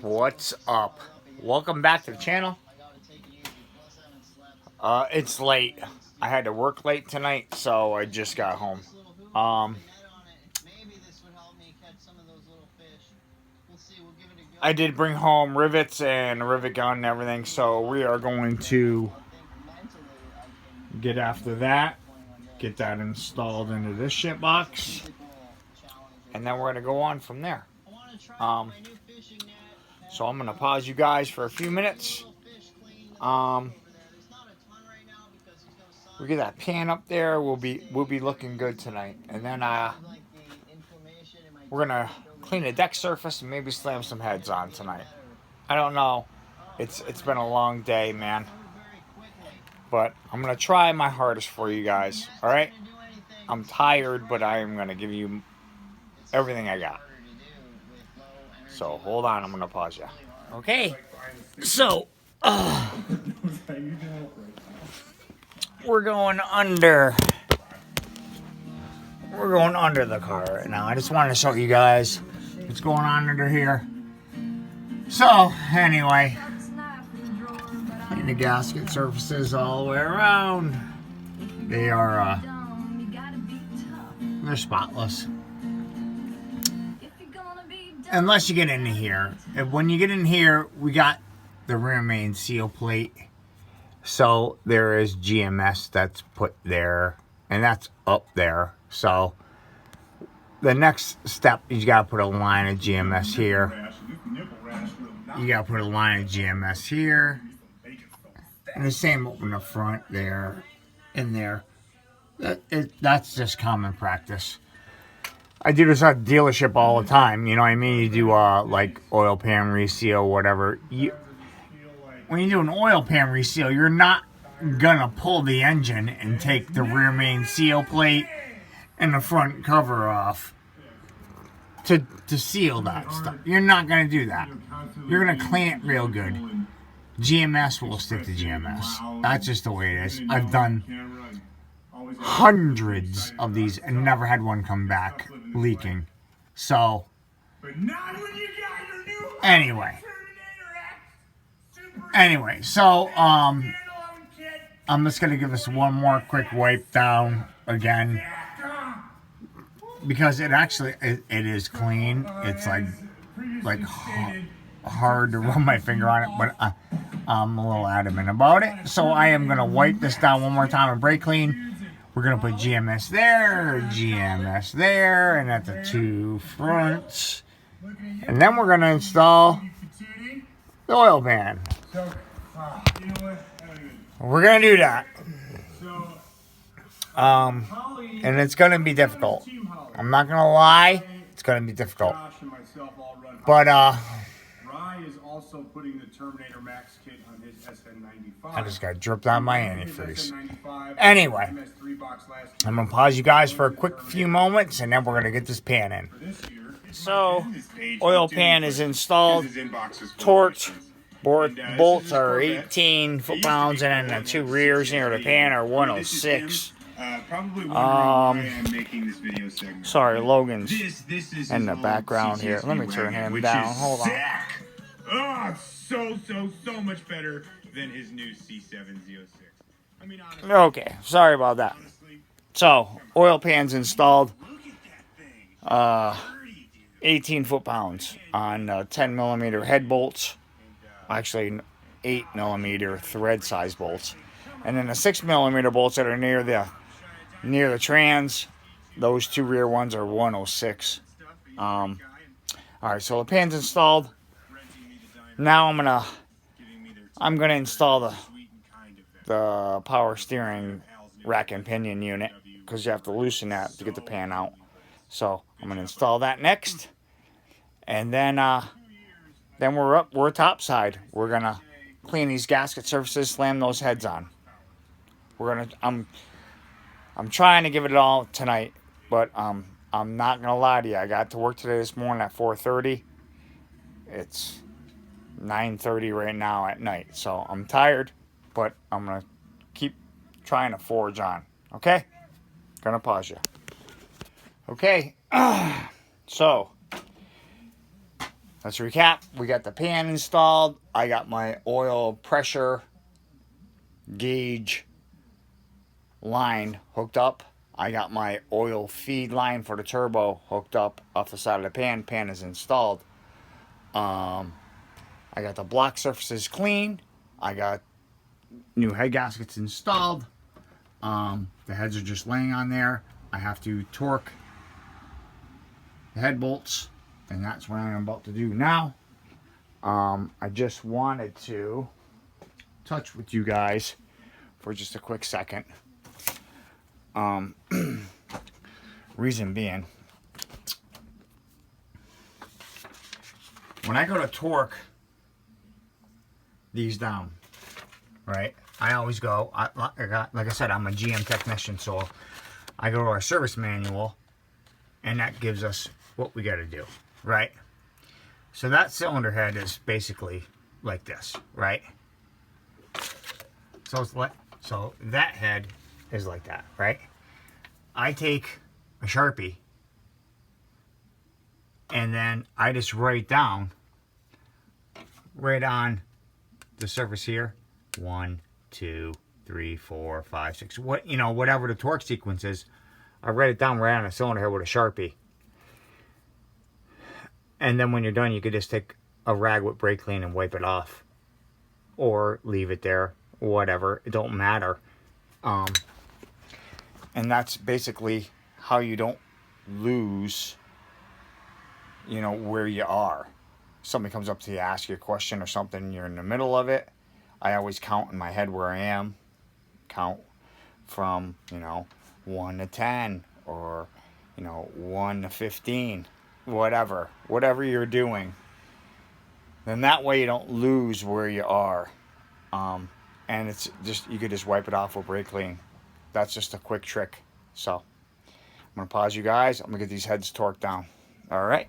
What's up? Welcome back to the channel. It's late. I had to work late tonight, so I just got home. I did bring home rivets and a rivet gun and everything, so we are going to get after that, get that installed into this shit box, and then we're going to go on from there. So I'm going to pause you guys for a few minutes. We get that pan up there. We'll be looking good tonight, and then we're gonna clean the deck surface and maybe slam some heads on tonight. I don't know. It's been a long day, man. But I'm gonna try my hardest for you guys. All right. I'm tired, but I am gonna give you everything I got. So hold on. I'm gonna pause you. Okay. So. We're going under the car right now. I just wanted to show you guys what's going on under here. So anyway, clean the gasket surfaces all the way around. They are they're spotless, unless you get into here. When you get in here, we got the rear main seal plate. So there is GMS that's put there, and that's up there. So the next step, you got to put a line of GMS here. You got to put a line of GMS here. And the same open the front there, in there. That's just common practice. I do this at the dealership all the time. You know what I mean? You do like oil pan reseal, whatever. When you do an oil pan reseal, you're not gonna pull the engine and take the rear main seal plate and the front cover off to seal that stuff. You're not gonna do that. You're gonna clean it real good. GMS will stick to GMS. That's just the way it is. I've done hundreds of these and never had one come back leaking. So, anyway, so I'm just gonna give us one more quick wipe down again, because it is clean. It's like hard to run my finger on it, but I'm a little adamant about it. So I am gonna wipe this down one more time and brake clean. We're gonna put GMS there, GMS there, and at the two fronts, and then we're gonna install the oil pan. We're gonna do that, and it's gonna be difficult. I'm not gonna lie, it's gonna be difficult. But is also putting the Terminator Max kit on his SN95. I just got dripped on my antifreeze. Anyway, I'm gonna pause you guys for a quick few moments, and then we're gonna get this pan in. So, oil pan is installed, torch. Bolts are 18 foot-pounds, and then the two rears near the pan are 106. Sorry, Logan's in the background here. Let me turn him down. Hold on. Oh, so much better than his new C706. I mean, honestly, okay, sorry about that. So, oil pan's installed. 18 foot-pounds on 10 millimeter head bolts. Actually 8 millimeter thread size bolts, and then the 6 millimeter bolts that are near the trans, those two rear ones are 106. All right, so the pan's installed. Now I'm gonna install the power steering rack and pinion unit, because you have to loosen that to get the pan out. So I'm gonna install that next, and then we're topside. We're gonna clean these gasket surfaces, slam those heads on. I'm trying to give it all tonight, but I'm not gonna lie to you. I got to work today this morning at 4:30. It's 9:30 right now at night, so I'm tired, but I'm gonna keep trying to forge on. Okay? Gonna pause you. Okay. So let's recap. We got the pan installed. I got my oil pressure gauge line hooked up. I got my oil feed line for the turbo hooked up off the side of the pan. Pan is installed. I got the block surfaces clean. I got new head gaskets installed. The heads are just laying on there. I have to torque the head bolts, and that's what I'm about to do now. I just wanted to touch with you guys for just a quick second. Reason being, when I go to torque these down, right, I always go, like I said, I'm a GM technician, so I go to our service manual, and that gives us what we got to do, right? So that cylinder head is basically like this, right? So it's like, so that head is like that, right? I take a Sharpie and then I just write down right on the surface here, 1, 2, 3, 4, 5, 6, what, you know, whatever the torque sequence is, I write it down right on the cylinder head with a Sharpie. And then when you're done, you could just take a rag with brake clean and wipe it off, or leave it there, whatever, it don't matter. And that's basically how you don't lose, you know, where you are. Somebody comes up to you, asks you a question or something, you're in the middle of it. I always count in my head where I am. Count from, you know, 1 to 10, or, you know, 1 to 15, whatever you're doing. Then that way you don't lose where you are. And it's just, you could just wipe it off with brake clean. That's just a quick trick. So I'm gonna pause you guys. I'm gonna get these heads torqued down. All right,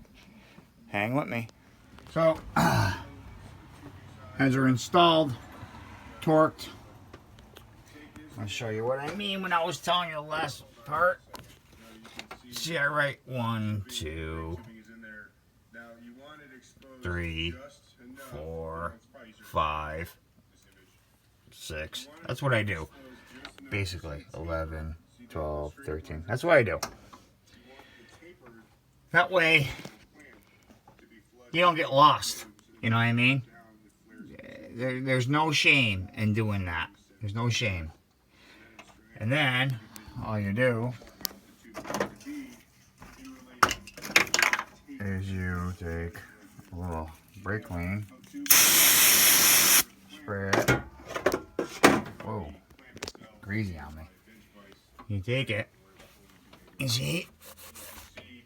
hang with me. So heads are installed, torqued. I'll show you what I mean when I was telling you the last part. See, I write 1, 2, 3, 4, 5, 6. That's what I do. Basically, 11, 12, 13. That's what I do. That way, you don't get lost. You know what I mean? There's no shame in doing that. There's no shame. And then, all you do is you take a little brake clean, spray it. Whoa, greasy on me. You take it, you see,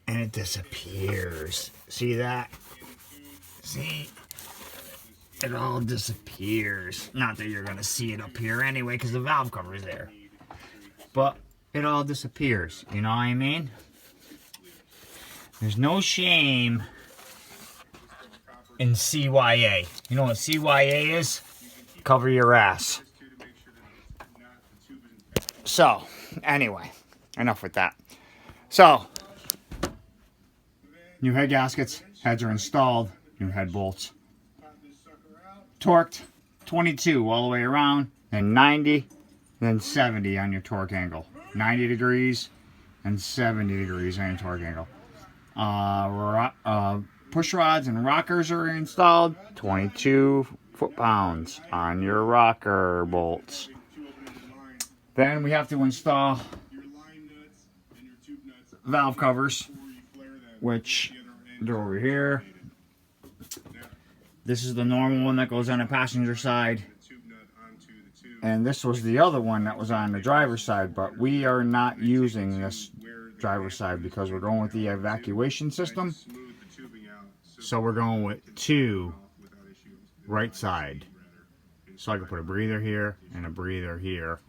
and it disappears. See that? See? It all disappears. Not that you're gonna see it up here anyway, because the valve cover is there. But it all disappears. You know what I mean? There's no shame in CYA. You know what CYA is? Cover your ass. So, anyway, enough with that. So, new head gaskets, heads are installed, new head bolts. Torqued, 22 all the way around, then 90, then 70 on your torque angle. 90 degrees and 70 degrees on your torque angle. Push rods and rockers are installed, 22 foot-pounds on your rocker bolts. Then we have to install valve covers, which they're over here. This is the normal one that goes on the passenger side. And this was the other one that was on the driver's side, but we are not using this driver's side because we're going with the evacuation system. So we're going with 2 right side. So I can put a breather here and a breather here,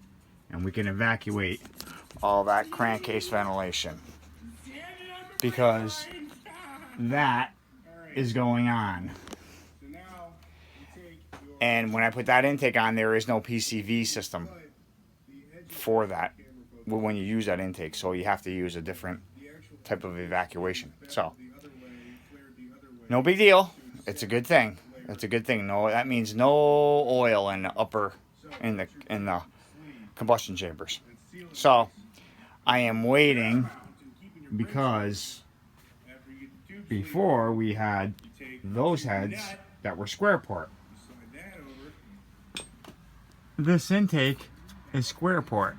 and we can evacuate all that crankcase ventilation, because that is going on. And when I put that intake on, there is no PCV system for that when you use that intake. So you have to use a different type of evacuation. So, no big deal. it's a good thing. It's a good thing. No, that means no oil in the combustion chambers. So I am waiting because before we had those heads that were square port. This intake is square port.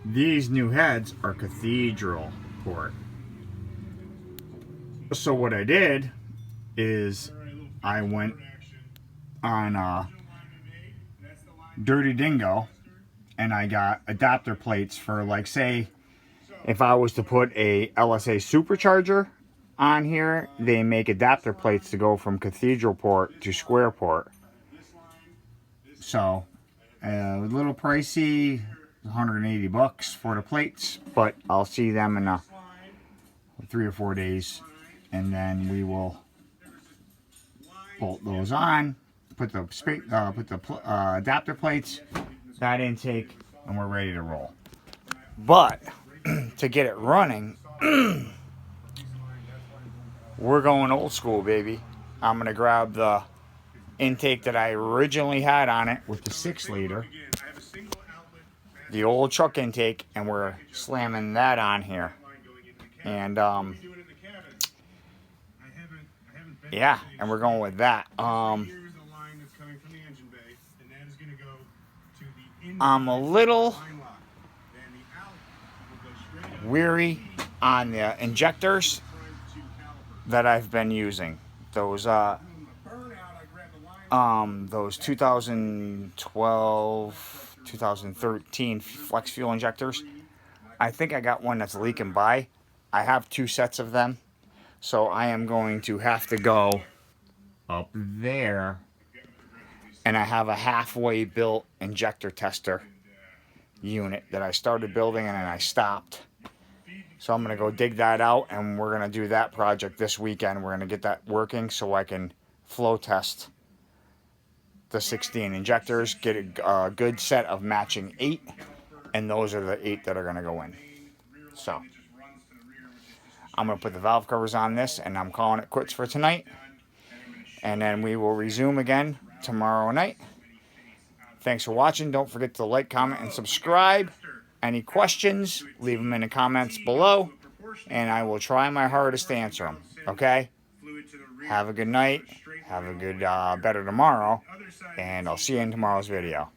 These new heads are cathedral port. So what I did is I went on Dirty Dingo and I got adapter plates for, like, say if I was to put a LSA supercharger on here, they make adapter plates to go from cathedral port to square port. So a little pricey, $180 for the plates, but I'll see them in 3 or 4 days, and then we will bolt those on, put the adapter plates, that intake, and we're ready to roll. But to get it running, we're going old school, baby. I'm gonna grab the intake that I originally had on it with the 6-liter, the old truck intake, and we're slamming that on here. And yeah, and we're going with that. I'm a little weary on the injectors that I've been using. Those 2012, 2013 flex fuel injectors. I think I got one that's leaking by. I have 2 sets of them. So I am going to have to go up there, and I have a halfway built injector tester unit that I started building and then I stopped. So I'm going to go dig that out, and we're going to do that project this weekend. We're going to get that working so I can flow test the 16 injectors, get a good set of matching 8, and those are the 8 that are going to go in. So I'm going to put the valve covers on this, and I'm calling it quits for tonight. And then we will resume again tomorrow night. Thanks for watching. Don't forget to like, comment, and subscribe. Any questions, leave them in the comments below, and I will try my hardest to answer them. Okay? Have a good night. Have a good, better tomorrow. And I'll see you in tomorrow's video.